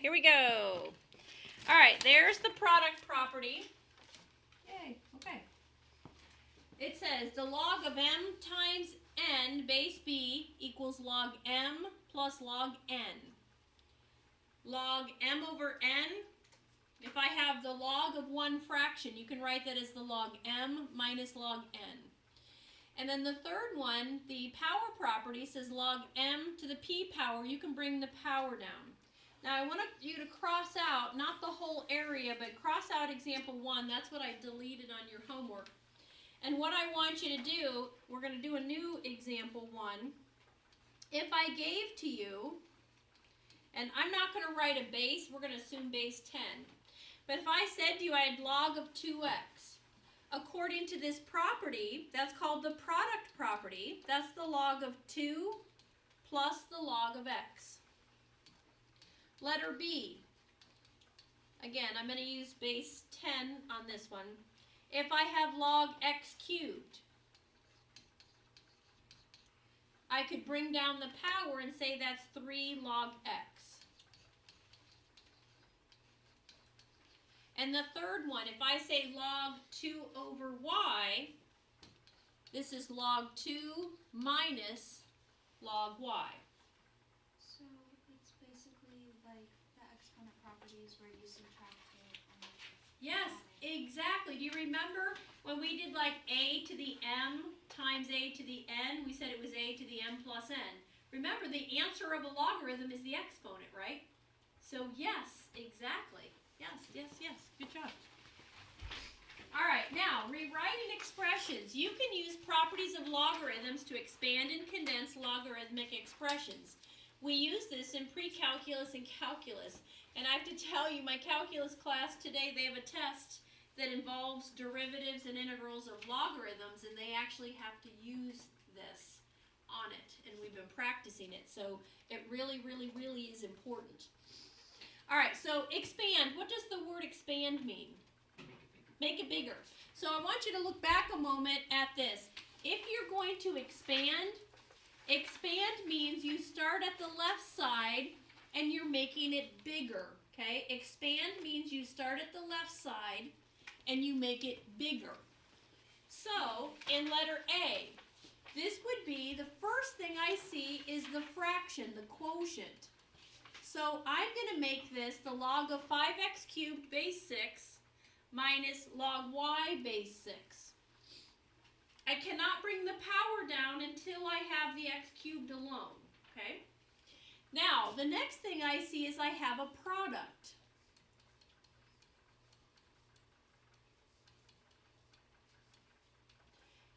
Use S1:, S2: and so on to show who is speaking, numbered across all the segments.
S1: here we go. All right, there's the product property. Yay, okay. It says the log of m times n base b equals log m plus log n. Log m over n, if I have the log of one fraction, you can write that as the log m minus log n. And then the third one, the power property, says log m to the p power. You can bring the power down. Now I want you to cross out, not the whole area, but cross out example 1. That's what I deleted on your homework. And what I want you to do, we're going to do a new example 1. If I gave to you, and I'm not going to write a base, we're going to assume base 10. But if I said to you I had log of 2x, according to this property, that's called the product property. That's the log of 2 plus the log of x. Letter B. Again, I'm going to use base 10 on this one. If I have log x cubed, I could bring down the power and say that's 3 log x. And the third one, if I say log 2 over y, this is log 2 minus log y.
S2: So it's basically like the exponent properties where you subtract it and
S1: Yes, exactly. Do you remember when we did like a to the m times a to the n? We said it was a to the m plus n. Remember, the answer of a logarithm is the exponent, right? So yes, exactly. Yes. Good job. All right, now, rewriting expressions. You can use properties of logarithms to expand and condense logarithmic expressions. We use this in pre-calculus and calculus. And I have to tell you, my calculus class today, they have a test that involves derivatives and integrals of logarithms, and they actually have to use this on it. And we've been practicing it, so it really is important. All right, so expand. What does the word expand mean? Make it bigger. So I want you to look back a moment at this. If you're going to expand means you start at the left side and you're making it bigger, okay? Expand means you start at the left side and you make it bigger. So, in letter A, this would be, the first thing I see is the fraction, the quotient. So I'm going to make this the log of 5x cubed base 6 minus log y base 6. I cannot bring the power down until I have the x cubed alone, okay? Now, the next thing I see is I have a product.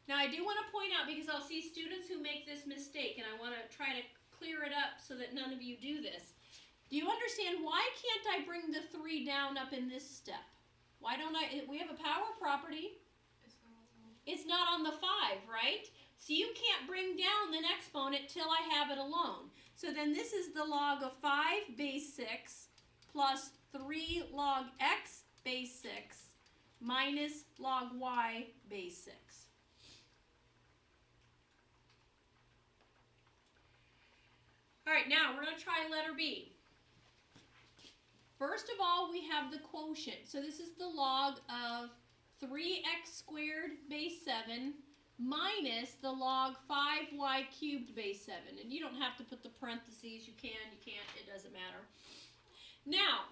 S1: Now, I do want to point out, because I'll see students who make this mistake, and I want to try to clear it up so that none of you do this. Do you understand why can't I bring the 3 down up in this step? Why don't I? We have a power property. It's not on the 5, right? So you can't bring down the exponent till I have it alone. So then this is the log of 5 base 6 plus 3 log x base 6 minus log y base 6. All right, now we're going to try letter B. First of all, we have the quotient. So this is the log of 3x squared base 7 minus the log 5y cubed base 7. And you don't have to put the parentheses. You can, you can't, it doesn't matter. Now,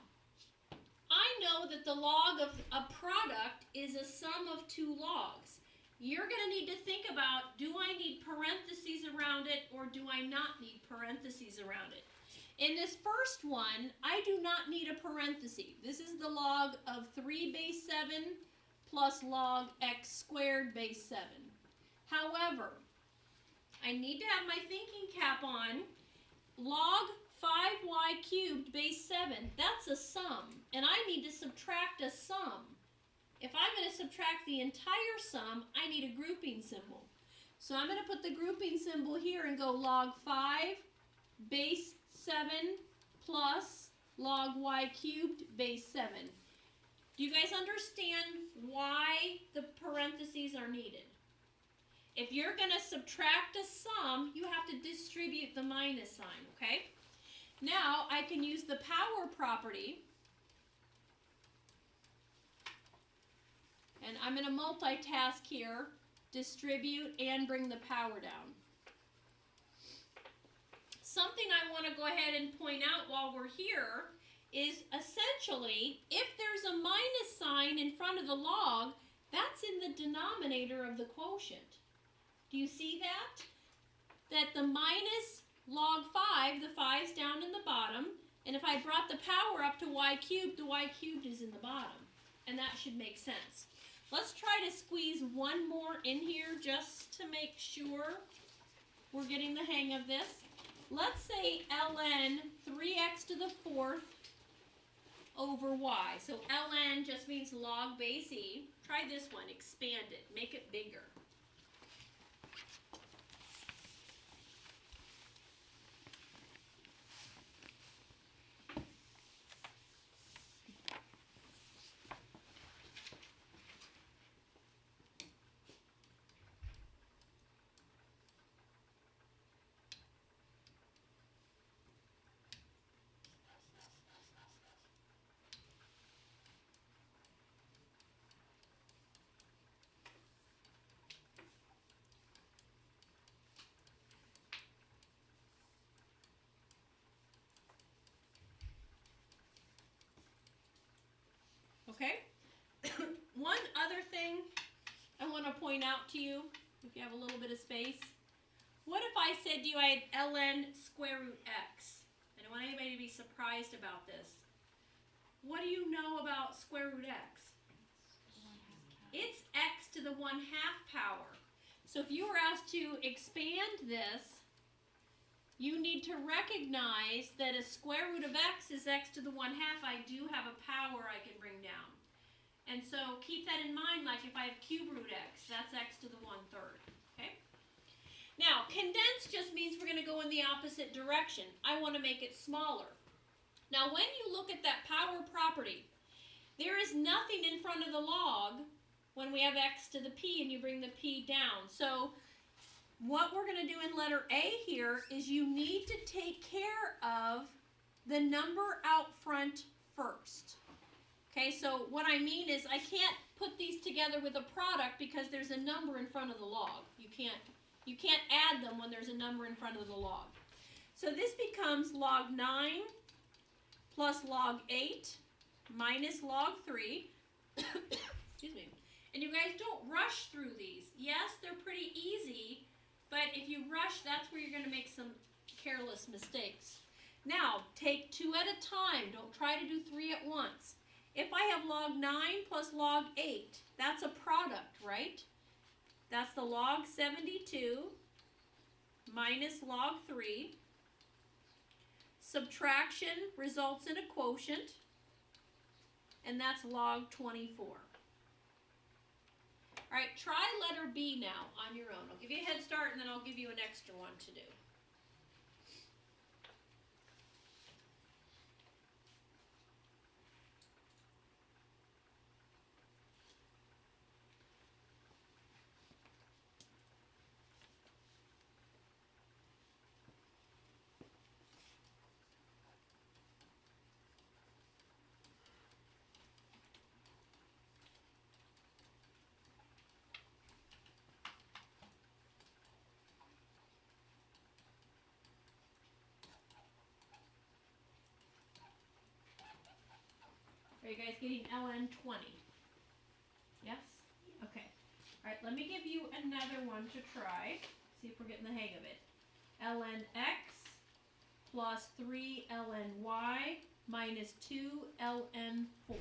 S1: I know that the log of a product is a sum of 2 logs. You're going to need to think about, do I need parentheses around it or do I not need parentheses around it? In this first one, I do not need a parenthesis. This is the log of 3 base 7 plus log x squared base 7. However, I need to have my thinking cap on. Log 5y cubed base 7, that's a sum, and I need to subtract a sum. If I'm going to subtract the entire sum, I need a grouping symbol. So I'm going to put the grouping symbol here and go log 5 base 7 plus log y cubed base 7. Do you guys understand why the parentheses are needed? If you're going to subtract a sum, you have to distribute the minus sign, okay? Now I can use the power property, and I'm going to multitask here, distribute and bring the power down. Something I want to go ahead and point out while we're here is essentially, if there's a minus sign in front of the log, that's in the denominator of the quotient. Do you see that? That the minus log 5, the 5's down in the bottom, and if I brought the power up to y cubed, the y cubed is in the bottom. And that should make sense. Let's try to squeeze one more in here just to make sure we're getting the hang of this. Let's say ln 3x to the 4th over y. So ln just means log base e. Try this one, expand it, make it bigger. Okay? One other thing I want to point out to you, if you have a little bit of space. What if I said to you I had ln square root x? I don't want anybody to be surprised about this. What do you know about square root x? It's x to the 1/2 power. So if you were asked to expand this, you need to recognize that a square root of x is x to the 1/2. I do have a power I can bring down. And so keep that in mind, like if I have cube root x, that's x to the 1/3. Okay? Now, condense just means we're going to go in the opposite direction. I want to make it smaller. Now, when you look at that power property, there is nothing in front of the log when we have x to the p and you bring the p down. So what we're going to do in letter A here is you need to take care of the number out front first. Okay, so what I mean is I can't put these together with a product because there's a number in front of the log. You can't add them when there's a number in front of the log. So this becomes log 9 plus log 8 minus log 3. Excuse me. And you guys don't rush through these. Yes, they're pretty easy, but if you rush, that's where you're going to make some careless mistakes. Now, take 2 at a time. Don't try to do 3 at once. If I have log 9 plus log 8, that's a product, right? That's the log 72 minus log 3. Subtraction results in a quotient, and that's log 24. All right, try letter B now on your own. I'll give you a head start, and then I'll give you an extra one to do. Are you guys getting ln 20? Yes? Okay. All right, let me give you another one to try. See if we're getting the hang of it. ln x plus 3 ln y minus 2 ln 4.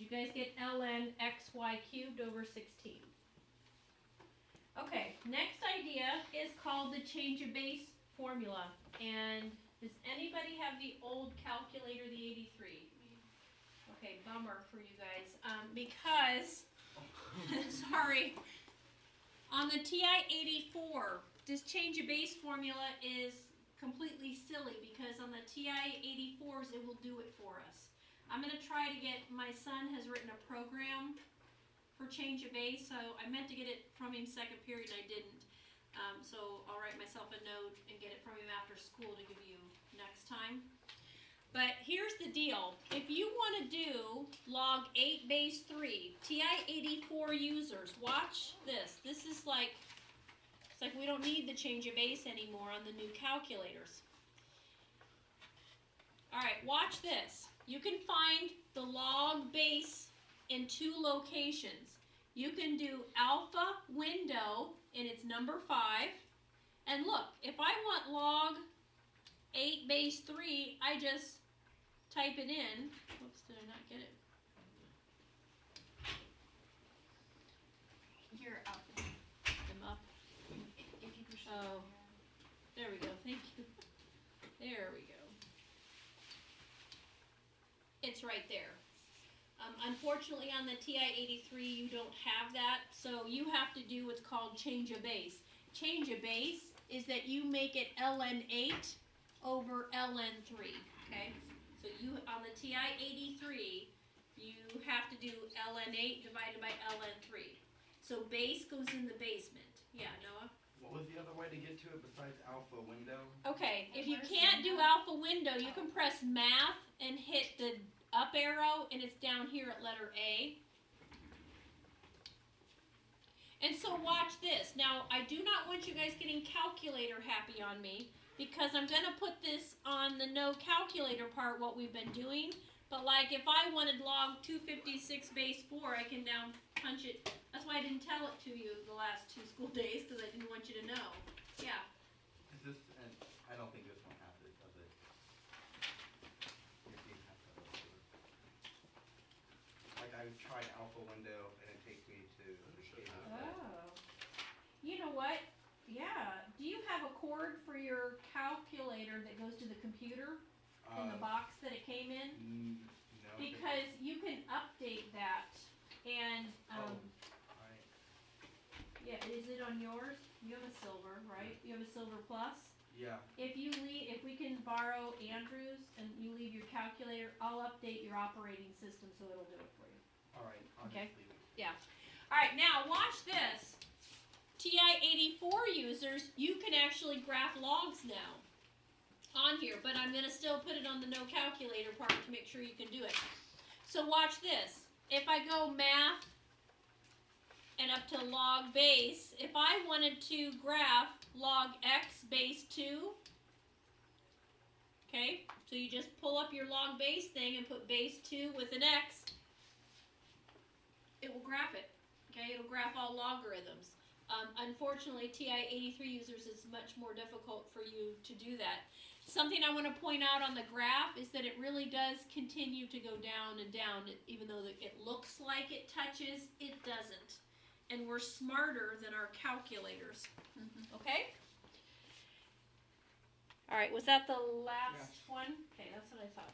S1: you guys get ln xy cubed over 16? Okay, next idea is called the change of base formula. And does anybody have the old calculator, the 83? Okay, bummer for you guys. Because, sorry, on the TI-84, this change of base formula is completely silly because on the TI-84s, it will do it for us. I'm going to try to get, my son has written a program for change of base, so I meant to get it from him second period, and I didn't. So I'll write myself a note and get it from him after school to give you next time. But here's the deal. If you want to do log 8 base 3, TI-84 users, watch this. This is like, it's like we don't need the change of base anymore on the new calculators. Alright, watch this. You can find the log base in 2 locations. You can do alpha window, and it's number 5. And look, if I want log 8 base 3, I just type it in. Whoops, did I not get it?
S2: You're up.
S1: I'm up.
S2: If you push
S1: Oh. There we go, thank you. There we go. It's right there. Unfortunately, on the TI-83, you don't have that, so you have to do what's called change of base. Change of base is that you make it ln 8 over ln 3, okay? So you, on the TI-83, you have to do ln 8 divided by ln 3. So base goes in the basement. Yeah, Noah?
S3: What was the other way to get to it besides alpha window?
S1: Okay, if you can't do alpha window, you can press math and hit the up arrow, and it's down here at letter A. And so watch this. Now, I do not want you guys getting calculator happy on me, because I'm going to put this on the no calculator part, what we've been doing. But like, if I wanted log 256 base 4, I can now punch it. That's why I didn't tell it to you the last 2 school days, because I didn't want you to know. Yeah.
S3: Is this, and I don't think this one has it, does it? Like I tried alpha window and it takes me to the table.
S1: Oh. You know what? Yeah. Do you have a cord for your calculator that goes to the computer in the box that it came in?
S3: No.
S1: Because you can update that. And,
S3: Right.
S1: yeah, is it on yours? You have a silver, right? You have a silver plus?
S3: Yeah.
S1: If we can borrow Andrew's and you leave your calculator, I'll update your operating system so it'll do it for you.
S3: All right. I'll
S1: Okay.
S3: just leave it.
S1: Yeah. Alright, now watch this. TI-84 users, you can actually graph logs now on here, but I'm going to still put it on the no calculator part to make sure you can do it. So watch this. If I go math and up to log base, if I wanted to graph log x base 2, okay, so you just pull up your log base thing and put base 2 with an x, it will graph it, okay, it'll graph all logarithms. Unfortunately, TI-83 users, it's much more difficult for you to do that. Something I want to point out on the graph is that it really does continue to go down and down, even though it looks like it touches, it doesn't. And we're smarter than our calculators. Okay? All right, was that the last one? Okay, that's what I thought.